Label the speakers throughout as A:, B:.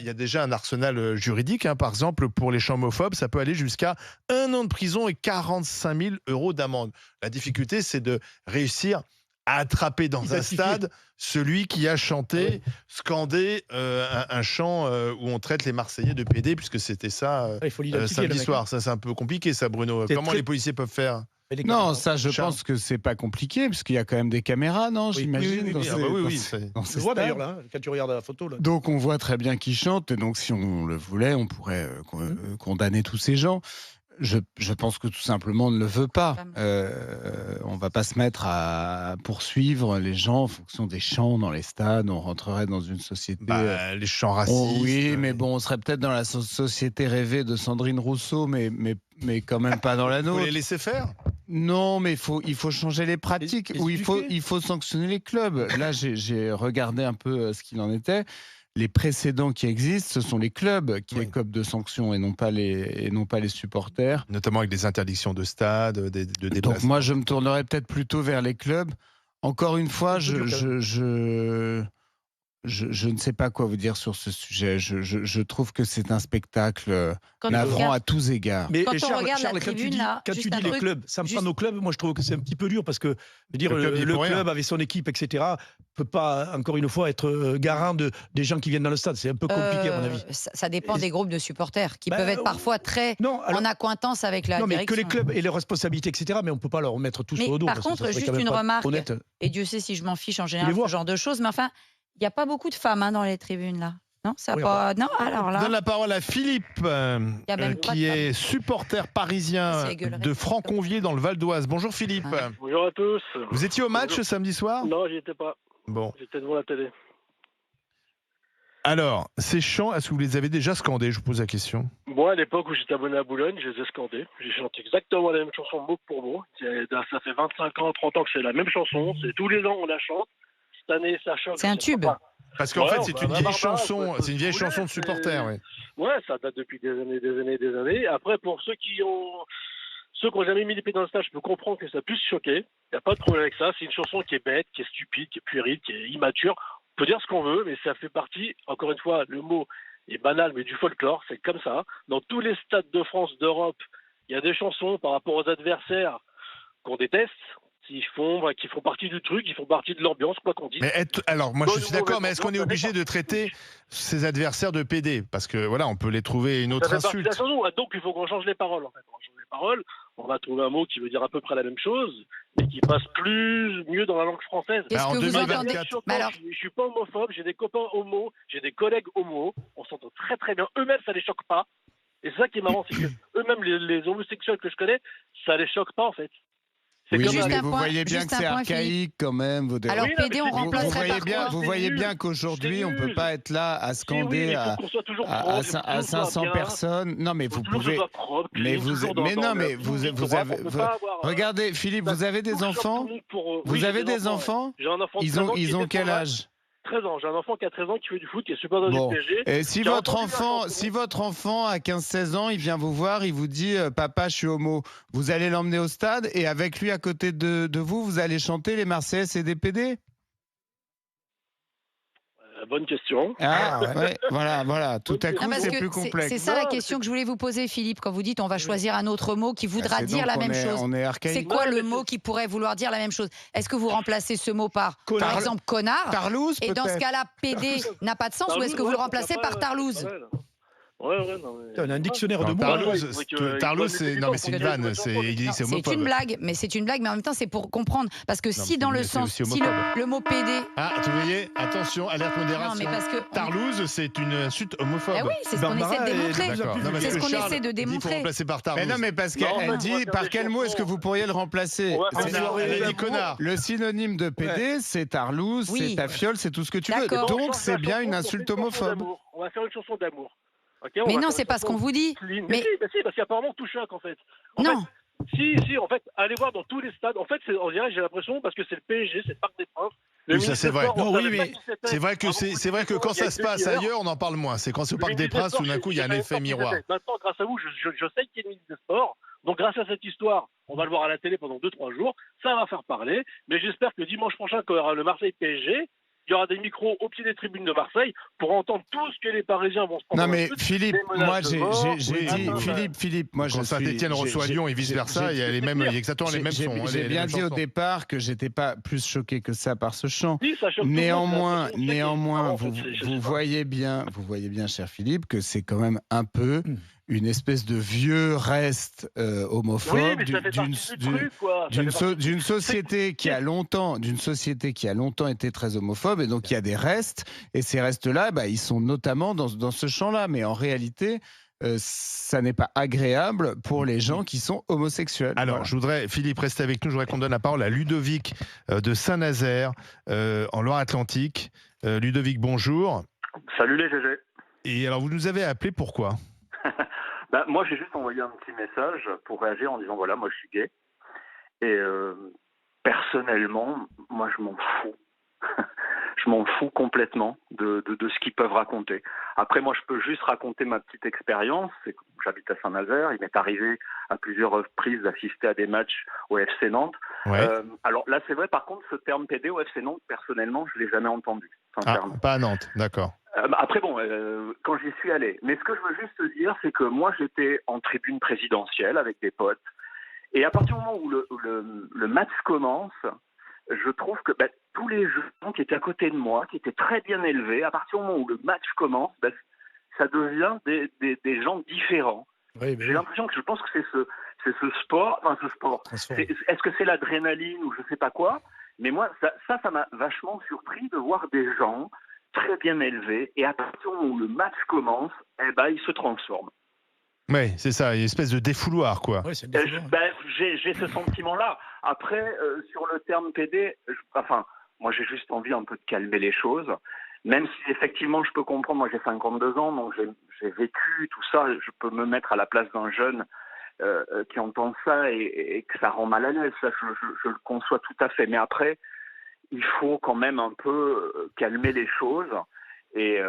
A: y a déjà un arsenal juridique. Hein. Par exemple, pour les chants homophobes, ça peut aller jusqu'à 1 an de prison et 45 000 € d'amende. La difficulté, c'est de réussir à attraper dans un stade celui qui a chanté, scandé un chant où on traite les Marseillais de PD, puisque c'était ça
B: Il faut l'identifier, le
A: samedi
B: mec.
A: soir. Ça, c'est un peu compliqué, ça, Bruno.
B: C'est
A: Comment
B: très-
A: les policiers peuvent faire?
C: Non, ça, je
A: Charles.
C: pense que c'est pas compliqué, parce qu'il y a quand même des caméras, non,
B: Oui.
C: j'imagine,
B: Oui,
C: dans
B: oui,
A: Ah
C: ces-
A: bah oui,
C: dans
A: oui,
C: ces-
A: c'est-
C: dans
B: Je
C: ces
B: le vois
C: stades.
B: d'ailleurs là, quand tu regardes la photo. Là.
C: Donc on voit très bien qu'il chante, et donc si on le voulait, on pourrait condamner tous ces gens. Je pense que tout simplement on ne le veut pas. On va pas se mettre à poursuivre les gens en fonction des chants dans les stades. On rentrerait dans une société.
A: Les chants racistes.
C: Oui, mais bon, on serait peut-être dans la société rêvée de Sandrine Rousseau, mais quand même pas dans la
A: Il faut
C: nôtre.
A: les laisser faire.
C: Non, mais il faut changer les pratiques,
B: Les
C: ou
B: éduquer.
C: il faut sanctionner les clubs. Là, j'ai regardé un peu ce qu'il en était. Les précédents qui existent, ce sont les clubs qui écopent de sanctions et non pas les supporters.
A: Notamment avec des interdictions de stade, de
C: Donc
A: déplacement.
C: moi, je me tournerais peut-être plutôt vers les clubs. Encore une fois, je ne sais pas quoi vous dire sur ce sujet. Je trouve que c'est un spectacle
D: Quand on
C: navrant
D: regarde-
C: à tous égards.
B: Mais
D: Quand on
B: Charles,
D: regarde la
B: quand
D: tribune,
B: tu dis,
D: là,
B: quand
D: juste
B: tu dis
D: un
B: les
D: truc,
B: clubs, ça me
D: juste-
B: prend nos clubs, moi je trouve que c'est un petit peu dur parce que je veux dire,
A: Le club, il est
B: le
A: pour rien.
B: club avec son équipe, etc., peut pas, encore une fois, être garant des gens qui viennent dans le stade. C'est un peu compliqué, à mon avis.
D: Ça dépend
B: Et-
D: des groupes de supporters qui
B: Bah,
D: peuvent être parfois très
B: Non, alors,
D: en accointance avec la
B: non, mais
D: direction.
B: que les clubs aient leurs responsabilités, etc., mais on ne peut pas leur mettre tout
D: Mais
B: sur le dos.
D: par
B: parce que
D: contre,
B: ça serait
D: juste
B: quand même
D: une
B: pas
D: remarque.
B: honnête.
D: Et Dieu sait si je m'en fiche en général
B: les
D: de
B: vois.
D: ce genre de choses, mais enfin, il n'y a pas beaucoup de femmes dans les tribunes là. Non, ça a
B: Oui,
D: pas. Non, alors
A: Je
D: là.
A: donne la parole à Philippe,
D: y a même pas
A: qui
D: de
A: est supporter parisien
D: C'est gueulerie.
A: de Franconvier dans le Val d'Oise. Bonjour Philippe.
D: Ah.
E: Bonjour à tous.
A: Vous étiez au match
E: Bonjour.
A: samedi soir?
E: Non, j'y étais pas.
A: Bon.
E: J'étais devant la télé.
A: Alors, ces chants, est-ce que vous les avez déjà scandés? Je vous pose la question.
E: Moi, à l'époque où j'étais abonné à Boulogne, je les ai scandés. J'ai chanté exactement la même chanson mot pour mot. Ça fait 25 ans, 30 ans que c'est la même chanson. C'est tous les ans on la chante. Cette année, ça choque.
D: C'est un
E: je sais
D: tube.
E: pas.
A: Parce qu'en
E: Ouais,
A: fait,
E: on
A: c'est
E: va
A: une
E: avoir
A: vieille
E: ça,
A: chanson,
E: quoi.
A: c'est une vieille
E: Ouais,
A: chanson de
E: c'est-
A: supporter, oui.
E: Ouais, ça date depuis des années. Après, pour ceux qui ont jamais mis les pieds dans le stade, je peux comprendre que ça puisse choquer. Il n'y a pas de problème avec ça. C'est une chanson qui est bête, qui est stupide, qui est puérile, qui est immature. On peut dire ce qu'on veut, mais ça fait partie, encore une fois, le mot est banal, mais du folklore, c'est comme ça. Dans tous les stades de France, d'Europe, il y a des chansons par rapport aux adversaires qu'on déteste, qui font partie du truc, qui font partie de l'ambiance, quoi qu'on dise.
A: Mais alors, moi, je
E: Bonne
A: suis
E: ou
A: d'accord,
E: mauvaise
A: mais est-ce qu'on est
E: ambiance,
A: obligé
E: ça
A: de traiter ses adversaires de PD? Parce que voilà, on peut les trouver une
E: Ça
A: autre
E: fait partie de la
A: insulte.
E: chanson. Ah, donc il faut qu'on change les paroles. En fait. On change les paroles. On va trouver un mot qui veut dire à peu près la même chose, mais qui passe mieux dans la langue française.
D: Qu'est-ce
A: en
D: que vous
A: 2024.
D: entendez
E: Choquant,
D: Mais alors,
E: je suis pas homophobe, j'ai des copains homo, j'ai des collègues homo, on s'entend très très bien. Eux-mêmes, ça les choque pas. Et c'est ça qui est marrant, c'est que eux-mêmes, les homosexuels que je connais, ça les choque pas en fait. C'est
C: Oui,
E: comme
D: Juste
C: mais
D: un
C: vous
D: point-
C: voyez bien
D: juste
C: que
D: un
C: c'est
D: point,
C: archaïque quand même.
D: Alors,
E: Oui, non,
D: PD,
E: mais
D: on
E: c'est-
C: Vous
D: remplacerait par quoi
C: vous
E: C'est
C: voyez
E: nul.
C: bien qu'aujourd'hui,
E: C'est
C: on peut
E: nul.
C: pas être là à
E: Oui,
C: scander
E: il faut qu'on soit toujours
C: à
E: propre, il faut
C: à
E: toujours que ce soit
C: 500
E: bien,
C: personnes. Non, mais
E: il faut
C: vous
E: toujours que ce
C: pouvez.
E: soit propre,
C: Mais
E: clean,
C: vous,
E: toujours dans-
C: mais
E: dans
C: non,
E: le-
C: mais
E: dans
C: vous
E: le
C: avez.
E: droit, on peut pas avoir,
C: Regardez, Philippe, vous avez des
E: tout choque
C: enfants?
E: tout le monde pour,
C: Vous
E: oui,
C: avez
E: j'ai
C: des enfants?
E: ouais. J'ai un enfant de
C: Ils
E: 13 ans
C: ont,
E: qui
C: ils
E: est
C: ont quel
E: défenseur.
C: âge?
E: 13 ans. J'ai un enfant qui a 13 ans qui fait du foot, qui est supporter
C: Bon.
E: du PSG.
C: Et si
E: J'ai
C: votre
E: entendu la
C: enfant,
E: chanson.
C: si votre enfant à 15-16 ans, il vient vous voir, il vous dit papa, je suis homo, vous allez l'emmener au stade et avec lui à côté de vous, vous allez chanter les Marseillais et des PD?
E: Bonne question.
C: Ah, ouais, voilà. Tout à
E: Non,
C: coup,
D: non, parce
C: c'est
D: que
C: plus complexe.
D: c'est ça la
E: Non,
D: question que je voulais vous poser, Philippe, quand vous dites on va choisir un autre mot qui voudra
C: C'est
D: dire
C: donc
D: la
C: on
D: même
C: est-
D: chose.
C: On est
D: C'est
C: archaïque.
D: quoi
E: Non,
D: le
E: mais
D: mot
E: c'est-
D: qui pourrait vouloir dire la même chose? Est-ce que vous remplacez ce mot par
B: Connard.
D: exemple, connard?
C: Tarlouse,
D: Et dans ce
C: peut-être.
D: cas-là, PD n'a pas de sens, ou est-ce que vous le remplacez par tarlouse?
E: Ouais, non. Mais...
B: On a un dictionnaire de
A: Non,
B: mots.
A: Tarlouse,
E: il faudrait que-
A: Tarlouse,
E: il
A: c'est
E: faudrait
A: non, mais
E: que-
A: c'est une
E: que-
A: vanne.
E: que-
A: C'est
D: Non,
A: c'est
D: c'est
A: homophobe.
D: une blague, mais en même temps, c'est pour comprendre. Parce que si
A: mais
D: dans le
A: c'est
D: sens,
A: aussi
D: si
A: homophobe.
D: le mot PD.
A: Ah, vous voyez, attention, alerte modération.
D: Non, mais parce que.
A: Tarlouse, c'est une insulte homophobe.
D: Eh oui, c'est ce qu'on
B: Barbara
D: essaie de
B: est-
D: démontrer.
A: D'accord. Non, mais
D: C'est ce
A: que
D: qu'on
A: Charles
D: essaie de
A: dit qu'il faut
D: démontrer.
A: remplacer par Tarlouse.
C: Mais non, mais parce
E: Non,
C: qu'elle
E: on va
C: dit
E: faire
C: par
E: des
C: quel mot est-ce que
E: chansons.
C: vous pourriez le remplacer?
E: On va faire
C: C'est-
E: des chansons
A: Elle a dit
E: d'amour.
A: connard.
C: Le synonyme de PD, c'est Tarlouse,
D: Oui.
C: c'est tafiole, c'est tout ce que tu veux.
D: D'accord.
C: Donc c'est bien une insulte homophobe.
E: On va faire une chanson d'amour. Ok,
D: Mais non, c'est pas ce qu'on vous dit.
E: Mais
D: Mais-
E: si, parce qu'apparemment tout choque en fait. En
D: Non.
E: fait, si, en fait, allez voir dans tous les stades. En fait, on dirait, j'ai l'impression, parce que c'est le PSG, c'est le Parc des Princes. Le
A: Oui, ça,
E: ministre
A: c'est
E: des
A: vrai.
E: Sports, on
B: Non, oui,
E: savait
B: mais
E: pas qui c'était.
A: C'est vrai que
E: Avant,
A: c'est vrai que quand
E: il y a
A: ça se passe
E: 2 heures,
A: ailleurs, on en parle moins. C'est quand c'est au
E: le
A: Parc des
E: ministre
A: Princes, tout d'un
E: Sports,
A: coup, il y a un
E: je savais
A: effet
E: pas qui
A: miroir.
E: c'était. Maintenant, grâce à vous, je sais qu'il y a le ministre des Sports. Donc, grâce à cette histoire, on va le voir à la télé pendant 2-3 jours. Ça va faire parler. Mais j'espère que dimanche prochain, quand il y aura le Marseille PSG, il y aura des micros au pied des tribunes de Marseille pour entendre tout ce que les Parisiens vont se prendre.
C: Non mais Philippe, moi j'ai
E: dit,
C: Philippe, moi
A: quand Saint-Etienne reçoit Lyon et vice versa, il y a les mêmes, exactement les mêmes sons.
C: J'ai bien dit au départ que j'étais pas plus choqué que ça par ce chant.
E: Oui, ça choque tout
C: Néanmoins,
E: le monde,
C: vous voyez bien, cher Philippe, que c'est quand même un peu une espèce de vieux reste homophobe d'une société qui a longtemps été très homophobe, et donc il y a des restes, et ces restes-là, ils sont notamment dans ce champ-là, mais en réalité, ça n'est pas agréable pour les gens qui sont homosexuels.
A: Alors, je voudrais, Philippe, rester avec nous, je voudrais qu'on donne la parole à Ludovic de Saint-Nazaire, en Loire-Atlantique. Ludovic, bonjour.
F: Salut les GG.
A: Et alors, vous nous avez appelé pourquoi?
F: Moi, j'ai juste envoyé un petit message pour réagir en disant voilà, moi je suis gay. Et personnellement, moi je m'en fous. Je m'en fous complètement de ce qu'ils peuvent raconter. Après, moi je peux juste raconter ma petite expérience. C'est que j'habite à Saint-Nazaire. Il m'est arrivé à plusieurs reprises d'assister à des matchs au FC Nantes.
A: Ouais.
F: Alors là, c'est vrai, par contre, ce terme PD au FC Nantes, personnellement, je ne l'ai jamais entendu. Sincèrement.
A: Pas à Nantes, d'accord.
F: Après, bon, quand j'y suis allé. Mais ce que je veux juste te dire, c'est que moi, j'étais en tribune présidentielle avec des potes. Et à partir du moment où le match commence, je trouve que tous les gens qui étaient à côté de moi, qui étaient très bien élevés, à partir du moment où le match commence, ça devient des gens différents.
B: Oui,
F: j'ai l'impression que je pense que c'est ce sport. Est-ce que c'est l'adrénaline ou je sais pas quoi? Mais moi, ça m'a vachement surpris de voir des gens très bien élevés, et à partir du moment où le match commence, ils se transforment.
A: Oui, c'est ça, une espèce de défouloir, quoi.
B: Ouais, c'est défouloir.
F: J'ai ce sentiment-là. Après, sur le terme PD, moi j'ai juste envie un peu de calmer les choses, même si effectivement je peux comprendre, moi j'ai 52 ans, donc j'ai vécu tout ça, je peux me mettre à la place d'un jeune qui entend ça et que ça rend mal à l'aise, ça je le conçois tout à fait. Mais après, il faut quand même un peu calmer les choses et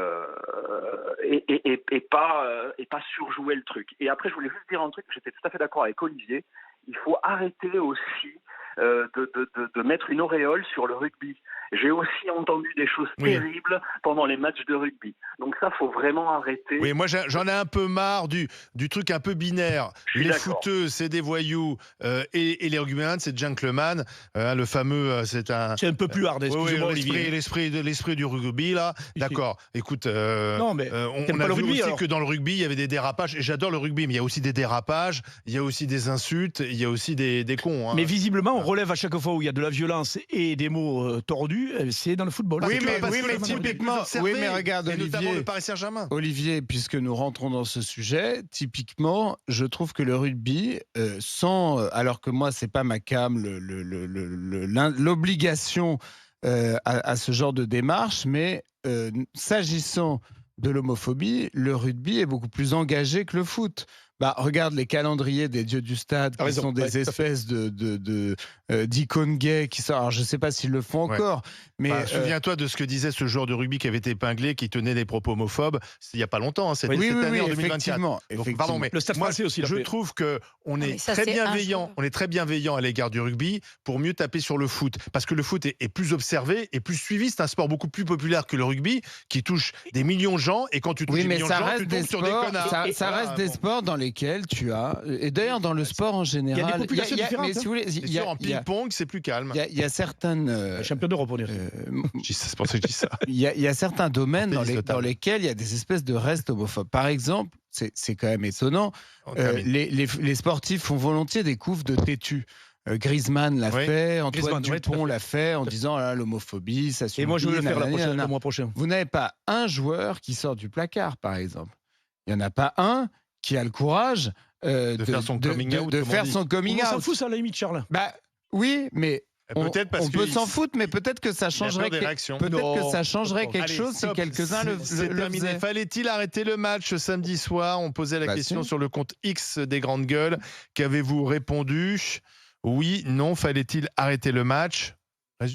F: pas surjouer le truc. Et après, je voulais juste dire un truc, j'étais tout à fait d'accord avec Olivier, il faut arrêter aussi de mettre une auréole sur le rugby. J'ai aussi entendu des choses terribles pendant les matchs de rugby. Donc ça, faut vraiment arrêter.
A: Oui, moi j'en ai un peu marre du truc un peu binaire. Les footeux, c'est des voyous, et les rugbyman, c'est gentleman. Le fameux, c'est un
B: peu plus hard, excusez-moi, Olivier.
A: L'esprit du rugby, là. D'accord. Écoute,
B: non, mais
A: on a vu aussi que dans le rugby, il y avait des dérapages. Et j'adore le rugby, mais il y a aussi des dérapages, il y a aussi des insultes, il y a aussi des cons. Hein.
B: Mais visiblement, on relève à chaque fois où il y a de la violence et des mots tordus. C'est dans le football.
C: Oui, mais typiquement, mais regarde,
A: notamment le Paris Saint-Germain.
C: Olivier, puisque nous rentrons dans ce sujet, typiquement, je trouve que le rugby, alors que moi, c'est pas ma came, l'obligation à ce genre de démarche, mais s'agissant de l'homophobie, le rugby est beaucoup plus engagé que le foot. Regarde les calendriers des dieux du stade, qui sont des espèces d'icônes gays qui sortent. Alors, je ne sais pas s'ils le font encore, mais
A: souviens-toi de ce que disait ce joueur de rugby qui avait été épinglé, qui tenait des propos homophobes. Il n'y a pas longtemps, c'était cette année en 2024.
C: Donc,
A: pardon, mais
B: le Stade français aussi.
A: Je trouve que on est très bienveillant à l'égard du rugby pour mieux taper sur le foot, parce que le foot est plus observé et plus suivi. C'est un sport beaucoup plus populaire que le rugby, qui touche des millions de gens. Et quand tu touches des millions de gens, tu tombes sur des connards.
C: Ça reste des sports dans lesquels tu as, et d'ailleurs dans le sport en général,
B: il y a des populations différentes.
C: Mais si vous voulez,
A: en ping-pong, c'est plus calme.
C: Il y a certaines
B: champion d'Europe, on dirait.
C: C'est pour ça que je dis ça. Il y a certains domaines dans lesquels il y a des espèces de restes homophobes. Par exemple, c'est quand même étonnant. Les sportifs font volontiers des coups de têtu. Griezmann l'a fait, Antoine Dupont l'a fait, en disant l'homophobie, ça suffit.
B: Et moi, je veux le faire le mois prochain.
C: Vous n'avez pas un joueur qui sort du placard, par exemple. Il n'y en a pas un qui a le courage
A: de faire son coming out.
B: On s'en fout, ça, à la limite, Charles.
C: Oui, mais on peut s'en foutre, mais peut-être que ça changerait, quelque chose si quelques-uns le faisaient.
A: Fallait-il arrêter le match samedi soir? On posait la question sur le compte X des Grandes Gueules. Qu'avez-vous répondu? Oui, non, fallait-il arrêter le match? Il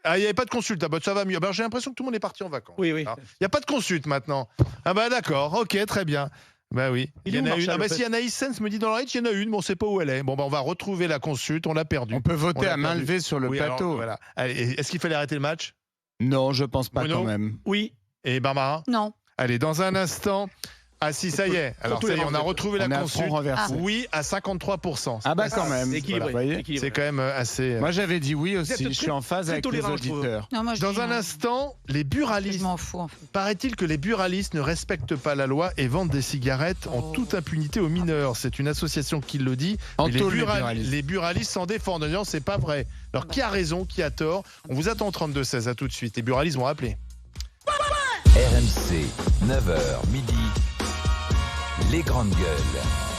A: n'y avait pas de consulte, ça va mieux. J'ai l'impression que tout le monde est parti en vacances.
B: Oui.
A: Il n'y a pas de consulte maintenant. D'accord, ok, très bien. Oui. Il y en a une. Si Anaïs Sens me dit dans l'oreille, il y en a une, mais on ne sait pas où elle est. On va retrouver la consulte, on l'a perdue.
C: On peut voter à main levée sur le plateau.
A: Alors, voilà. Allez, est-ce qu'il fallait arrêter le match?
C: Non, je pense pas
A: Bruno
C: quand même.
B: Oui.
A: Et Barbara?
D: Non.
A: Allez, dans un instant. Ah si, ça y est. Alors, ça y est, on a retrouvé la
C: On est à
A: consulte.
C: front renversé.
A: Oui, à 53%.
C: Ah bah quand même.
B: C'est équilibré.
C: Voilà, vous voyez.
B: équilibré.
A: C'est quand même assez...
C: Moi j'avais dit oui
B: Vous êtes
C: aussi, je suis en phase
B: très
C: avec les
B: tolérant, je trouve.
C: auditeurs.
D: Non, moi, je
A: Dans
D: dis
A: un
D: non.
A: instant, les
D: Je
A: buralistes.
D: m'en fous, en fait.
A: Paraît-il que les buralistes ne respectent pas la loi et vendent des cigarettes en toute impunité aux mineurs. C'est une association qui le dit.
C: En
A: Mais les,
C: tôle, les
A: buralistes,
C: buralistes.
A: les buralistes s'en défendent. Non, c'est pas vrai. Alors, qui a raison, qui a tort? On vous attend au 32-16, à tout de suite. Les buralistes vont appeler.
G: RMC, 9h midi, les grandes gueules.